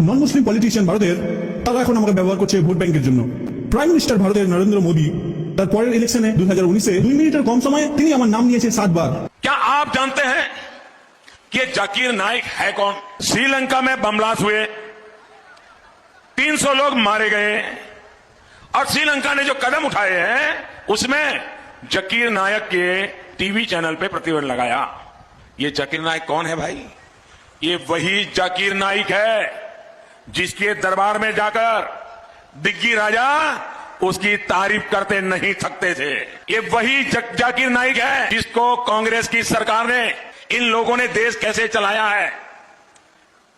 নন মুসলিম politician ভারতের তারা এখন আমাকে ব্যবহার করছে ভোট ব্যাংকের জন্য। প্রাইম মিনিস্টার ভারতের নরেন্দ্র মোদী তার পরের ইলেকশনে 2019-এ 2 মিনিটের কম সময়ে তিনি আমার নাম নিয়েছে 7 বার। क्या आप जानते हैं कि जाकिर नाइक है कौन? श्रीलंका में बम ब्लास्ट हुए, 300 लोग मारे गए और श्रीलंका ने जो कदम उठाए हैं उसमें जाकिर नायक के टीवी चैनल पे प्रतिबंध लगाया। ये जाकिर नाइक कौन है भाई? ये वही जाकिर नाइक है जिसके दरबार में जाकर दिग्गी राजा उसकी तारीफ करते नहीं सकते थे। ये वही जाकिर नाइक है जिसको कांग्रेस की सरकार ने, इन लोगों ने देश कैसे चलाया है।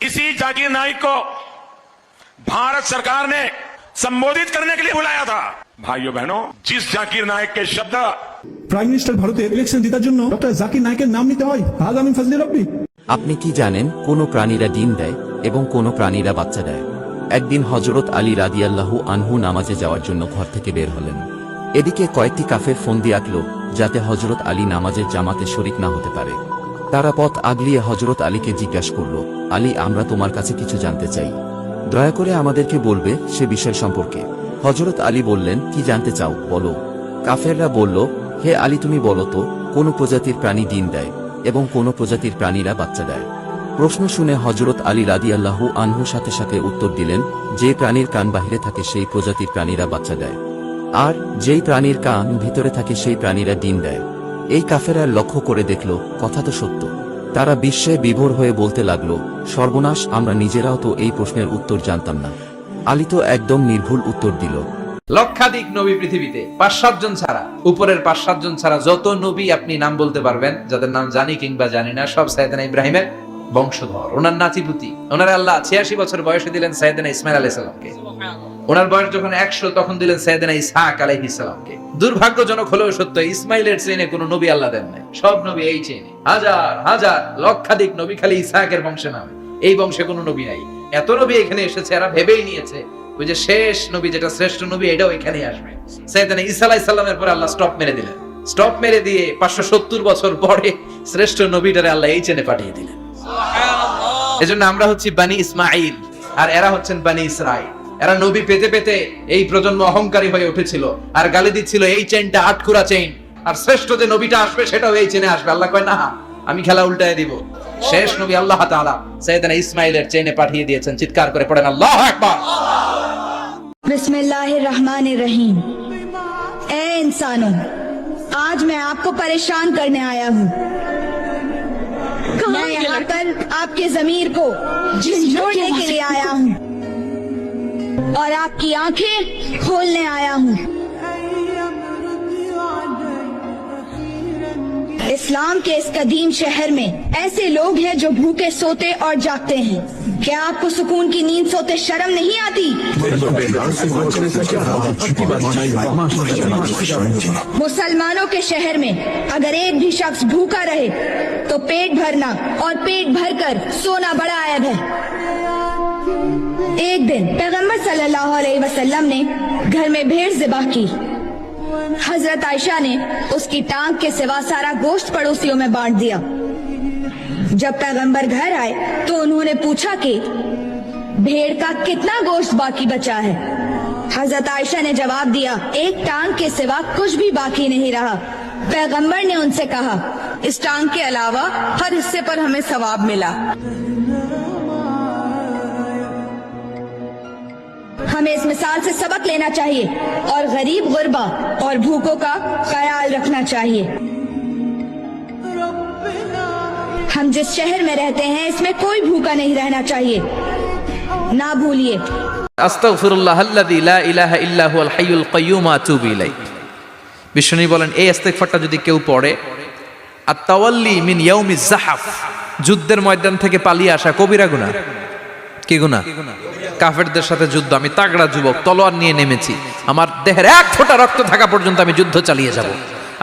इसी जाकिर नाइक को भारत सरकार ने संबोधित करने के लिए बुलाया था। भाइयों बहनों, जिस जाकिर नाइक के शब्द প্রাইম মিনিস্টার ভারতের ইলেকশন জেতার জন্য ডক্টর জাকির নাইকের নাম নিতে হয়। আগামী ফজলে রব্বি। আপনি কি জানেন কোন প্রাণীরা ডিম দেয় এবং কোন প্রাণীরা বাচ্চা দেয়? একদিন হযরত আলী রাদিয়াল্লাহু আনহু নামাজে যাওয়ার জন্য ঘর থেকে বের হলেন। এদিকে কয়েকটি কাফের ফোন দিয়ে আঁকল যাতে হযরত আলী নামাজের জামাতে শরীক না হতে পারে। তারা পথ আগলিয়ে হযরত আলীকে জিজ্ঞাসা করল, আলী, আমরা তোমার কাছে কিছু জানতে চাই, দয়া করে আমাদেরকে বলবে সে বিষয় সম্পর্কে। হযরত আলী বললেন, কি জানতে চাও বলো। কাফেররা বলল, হে আলী, তুমি বলো তো কোন প্রজাতির প্রাণী ডিম দেয় এবং কোন প্রজাতির প্রাণীরা বাচ্চা দেয়। প্রশ্ন শুনে হযরত আলী রাদিয়াল্লাহু আনহু সাথে সাথে উত্তর দিলেন, যে প্রাণীর কান বাহিরে থাকে সেই প্রজাতির প্রাণীরা বাচ্চা দেয়, আর যেই প্রাণীর কান ভিতরে থাকে সেই প্রাণীরা ডিম দেয়। এই কাফেরা লক্ষ্য করে দেখল কথা তো সত্য। তারা বিস্ময়ে বিভোর হয়ে বলতে লাগলো, সর্বনাশ, আমরা নিজেরাও তো এই প্রশ্নের উত্তর জানতাম না। আলী তো একদম নির্ভুল উত্তর দিল। লক্ষাধিক নবী পৃথিবীতে 5-7 জন ছাড়া, উপরের 5-7 জন ছাড়া যত নবী আপনি নাম বলতে পারবেন, যাদের নাম জানি কিংবা জানি না, সব সাইয়েদনা ইব্রাহিমের বংশধর। ওনার নাতিপুতি। ওনার আল্লাহ 86 বছর বয়সে দিলেন সাইয়েদনা ইসমাইল আলাইহিস সালামকে। ওনার বয়স যখন 100 তখন দিলেন সাইয়েদনা ইসহাক আলাইহিস সালামকে। দুর্ভাগ্যজনক হলেও সত্য, ইসমাইলের চেইনে কোনো নবী আল্লাহ দেন নাই। সব নবী এই চেইনে। হাজার হাজার লক্ষাধিক নবী খালি ইসহাকের বংশে নামে। এই বংশে কোনো নবী নাই। এত নবী এখানে এসেছে, এরা ভেবেই নিয়েছে ওই যে শেষ নবী, যেটা শ্রেষ্ঠ নবী, এটাও এখানেই আসবে। সাইয়েদনা ঈসা আলাইহিস সালামের পরে আল্লাহ স্টপ মেরে দিলেন। স্টপ মেরে দিয়ে 570 বছর পরে শ্রেষ্ঠ নবীটারে আল্লাহ এই চেনে পাঠিয়ে দিলেন। এজন্য আমরা হচ্ছি বানি ইসমাইল আর এরা হচ্ছেন বানি ইসরাইল। এরা নবী পেতে পেতে এই প্রজন্ম অহংকারী হয়ে উঠেছিল আর গালি দিচ্ছিল এই চেইনটা আটকুরা চেইন, আর শ্রেষ্ঠ যে নবীটা আসবে সেটাও এই চেনে আসবে। আল্লাহ কয়, না, আমি খেলা উল্টায় দিব। শেষ নবী আল্লাহ তাআলা সাইয়েদনা ইসমাইলের চেইনে পাঠিয়ে দিয়েছেন। চিৎকার করে পড়েন আল্লাহু আকবার। बिस्मिल्लाहिर्रहमानिर्रहीम। ए इंसानों, आज मैं आपको परेशान करने आया हूँ। मैं यहाँ पर आपके ज़मीर को झिझोड़ने के लिए आया हूँ और आपकी आंखें खोलने आया हूँ। इस्लाम के इस कदीम शहर में ऐसे लोग हैं जो भूखे सोते और जागते हैं। क्या आपको सुकून की नींद सोते शर्म नहीं आती? मुसलमानों के शहर में अगर एक भी शख्स भूखा रहे तो पेट भरना और पेट भरकर सोना बड़ा ऐब है। एक दिन पैगंबर सल्लल्लाहु अलैहि वसल्लम ने घर में भेड़ ज़िबह की। हजरत आयशा ने उसकी टांग के सिवा सारा गोश्त पड़ोसियों में बांट दिया। जब पैगंबर घर आए तो उन्होंने पूछा कि भेड़ का कितना गोश्त बाकी बचा है। हजरत आयशा ने जवाब दिया, एक टांग के सिवा कुछ भी बाकी नहीं रहा। पैगंबर ने उनसे कहा, इस टांग के अलावा हर हिस्से पर हमें सवाब मिला। हमें इस मिसाल से सबक लेना चाहिए और गरीब गुरबा और भूखों का ख्याल रखना चाहिए। हम जिस शहर में रहते हैं इसमें कोई भूखा नहीं रहना चाहिए। ना भूलिए, আস্তাগফিরুল্লাহাল্লাযী লা ইলাহা ইল্লা হুয়াল হাইয়ুল কাইয়্যুম আতুবু ইলাইহি। বিষ্ণু বলেন, এই ইস্তিগফারটা যদি কেউ পড়ে, আত-তাওয়াল্লি মিন ইয়াউমিজ যাহাফ, যুদ্ধের ময়দান থেকে পালিয়ে আসা কবিরা গুনাহ। কি গুনাহ? কাফেরদের সাথে যুদ্ধ। আমি তাগড়া যুবক, তলোয়ার নিয়ে নেমেছি, আমার দেহের এক ফোঁটা রক্ত থাকা পর্যন্ত আমি যুদ্ধ চালিয়ে যাব,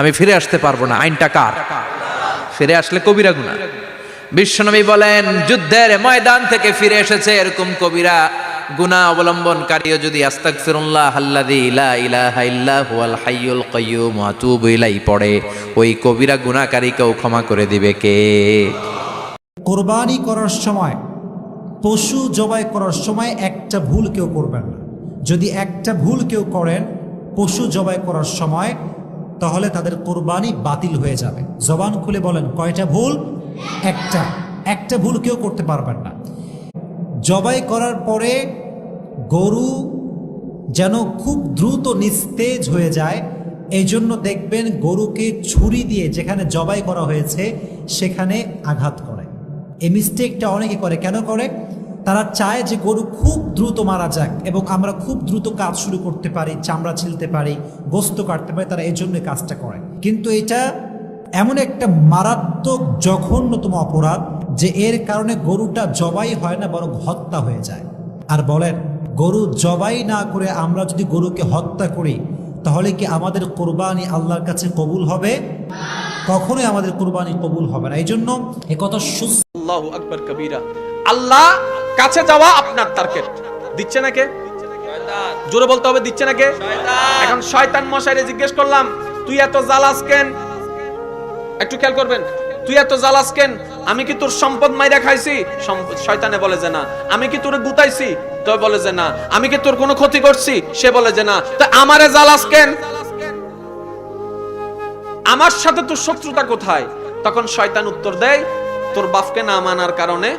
আমি ফিরে আসতে পারবো না। আইনটা কার? ফিরে আসলে কবিরা গুনাহ। বিশ্বনবী বলেন, যুদ্ধের ময়দান থেকে ফিরে এসেছে এরকম কবিরা গুনাহ অবলম্বনকারীও যদি আস্তাগফিরুল্লাহাল্লাযী লা ইলাহা ইল্লা হুয়াল হাইয়ুল কাইয়্যুম আতুবু ইলাইহি পড়ে, ওই কবিরা গুনাহকারীকেও ক্ষমা করে দিবে কে? কোরবানি করার সময় পশু জবাই করার সময় একটা ভুল কেউ করবেন না। যদি একটা ভুল কেউ করেন পশু জবাই করার সময়, তাহলে তাদের কোরবানি বাতিল হয়ে যাবে। জবান খুলে বলেন কয়টা ভুল? একটা ভুল কেউ করতে পারবেন না। জবাই করার পরে গরু যেন খুব দ্রুত নিস্তেজ হয়ে যায়, এই জন্য দেখবেন গরুকে ছুরি দিয়ে যেখানে জবাই করা হয়েছে সেখানে আঘাত করে। এই মিস্টেকটা অনেকে করে। কেন করে? তারা চায় যে গরু খুব দ্রুত মারা যাক এবং আমরা খুব দ্রুত কাজ শুরু করতে পারি, চামড়া ছিলতে পারি, গোস্ত কাটতে পারি, তারা এই জন্য কাজটা করে। কিন্তু এটা এমন একটা মারাত্মক জঘন্যতম অপরাধ যে এর কারণে গরুটা জবাই হয় না, বরং হত্যা হয়ে যায়। আর বলেন, গরু জবাই না করে আমরা যদি গরুকে হত্যা করি তাহলে কি আমাদের কোরবানি আল্লাহর কাছে কবুল হবে? কখনোই আমাদের কোরবানি কবুল হবে না। এই জন্য একথা সুস্থ। আল্লাহু আকবার কবীরা। আল্লাহ কাছে যাওয়া আপনার টার্গেট। দিচ্ছে না কে? শয়তান। জোরে বলতে হবে, দিচ্ছে না কে? শয়তান। এখন শয়তান মশাইরে জিজ্ঞেস করলাম, তুই এত জালাস কেন? একটু খেয়াল করবেন, তুই এত জালাস কেন? আমি কি তোর সম্পদ মাইরা খাইছি? শয়তানে বলে যে না। আমি কি তোরে গুতাইছি? তো বলে যে না। আমি কি তোর কোনো ক্ষতি করছি? সে বলে যে না। তো আমারে জালাস কেন? আমার সাথে তোর শত্রুতা কোথায়? তখন শয়তান উত্তর দেয়, তোর বাপকে না মানার কারণে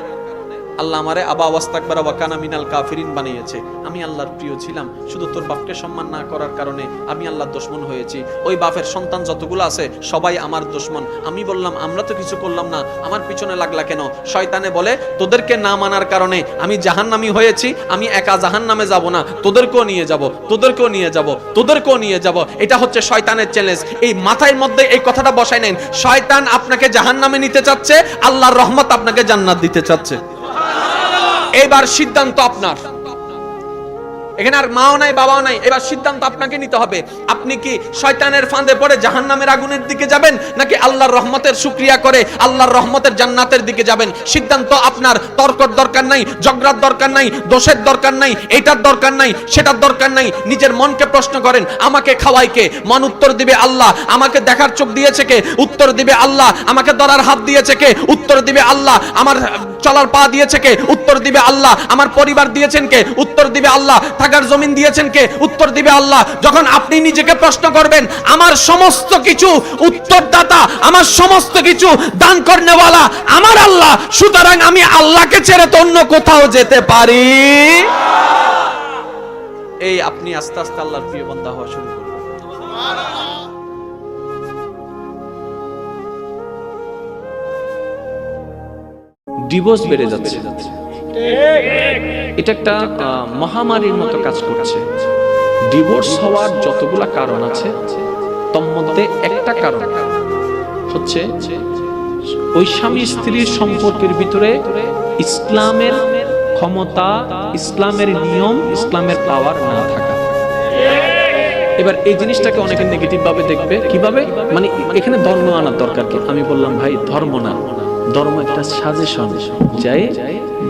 আল্লাহ আমারে আবা ওয়াস্তাকবারা ওয়া কানা মিনাল কাফিরিন বানিয়েছে। আমি আল্লাহর প্রিয় ছিলাম, শুধু তোর বাপকে সম্মান না করার কারণে আমি আল্লাহর দুশমন হয়েছি। ওই বাপের সন্তান যতগুলো আছে সবাই আমার দুশমন। আমি বললাম, আমরা তো কিছু করলাম না, আমার পিছনে লাগলা কেন? শয়তানে বলে, তোদেরকে না মানার কারণে আমি জাহান্নামী হয়েছি, আমি একা জাহান্নামে যাব না, তোদেরকেও নিয়ে যাব, তোদেরকেও নিয়ে যাব, তোদেরকেও নিয়ে যাব। এটা হচ্ছে শয়তানের চ্যালেঞ্জ। এই মাথার মধ্যে এই কথাটা বসাই নেন, শয়তান আপনাকে জাহান্নামে নিতে চাচ্ছে, আল্লাহর রহমত আপনাকে জান্নাত দিতে চাচ্ছে। এবার সিদ্ধান্ত আপনার। এখানে আর মাও নাই, বাবাও নাই। এবার সিদ্ধান্ত আপনাকে নিতে হবে। আপনি কি শয়তানের ফাঁদে পড়ে জাহান্নামের আগুনের দিকে যাবেন, নাকি আল্লাহর রহমতের শুকরিয়া করে আল্লাহর রহমতের জান্নাতের দিকে যাবেন? সিদ্ধান্ত আপনার। তর্কর দরকার নাই, ঝগড়ার দরকার নাই, দোষের দরকার নাই, এটার দরকার নাই, সেটার দরকার নাই। নিজের মনকে প্রশ্ন করেন, আমাকে খাওয়াই কে? মন উত্তর দিবে আল্লাহ। আমাকে দেখার চোখ দিয়েছে কে? উত্তর দিবে আল্লাহ। আমাকে ধরার হাত দিয়েছে কে? উত্তর দিবে আল্লাহ। আমার চলার পা দিয়েছে কে? উত্তর দিবে আল্লাহ। আমার পরিবার দিয়েছেন কে? উত্তর দিবে আল্লাহ। থাকার জমিন দিয়েছেন কে? উত্তর দিবে আল্লাহ। যখন আপনি নিজেকে প্রশ্ন করবেন, আমার সমস্ত কিছু উত্তরদাতা, আমার সমস্ত কিছু দান করনেওয়ালা আমার আল্লাহ, সুতরাং আমি আল্লাহকে ছেড়ে তো অন্য কোথাও যেতে পারি? এই আপনি আস্তে আস্তে আল্লাহর প্রিয় বান্দা হওয়া শুরু করবেন। ডিভোর্স বেড়ে যাচ্ছে, এটা একটা মহামারীর মতো কাজ করছে। ডিভোর্স হওয়ার যতগুলা কারণ আছে তার মধ্যে একটা কারণ হচ্ছে ওই স্বামী স্ত্রীর সম্পর্কের ভিতরে ইসলামের ক্ষমতা, ইসলামের নিয়ম, ইসলামের পাওয়ার না থাকা। এবার এই জিনিসটাকে অনেকে নেগেটিভ ভাবে দেখবে। কিভাবে? মানে এখানে ধর্ম আনার দরকার কি? আমি বললাম, ভাই ধর্ম না, ধর্ম একটা সাজেশন। যাই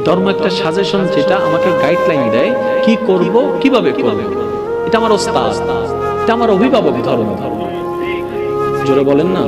ধর্ম একটা সাজেশন, যেটা আমাকে গাইডলাইন দেয় কি করব, কিভাবে করব। এটা আমার ওস্তাদ, এটা আমার অভিভাবক ধর্ম। জোরে বলেন না।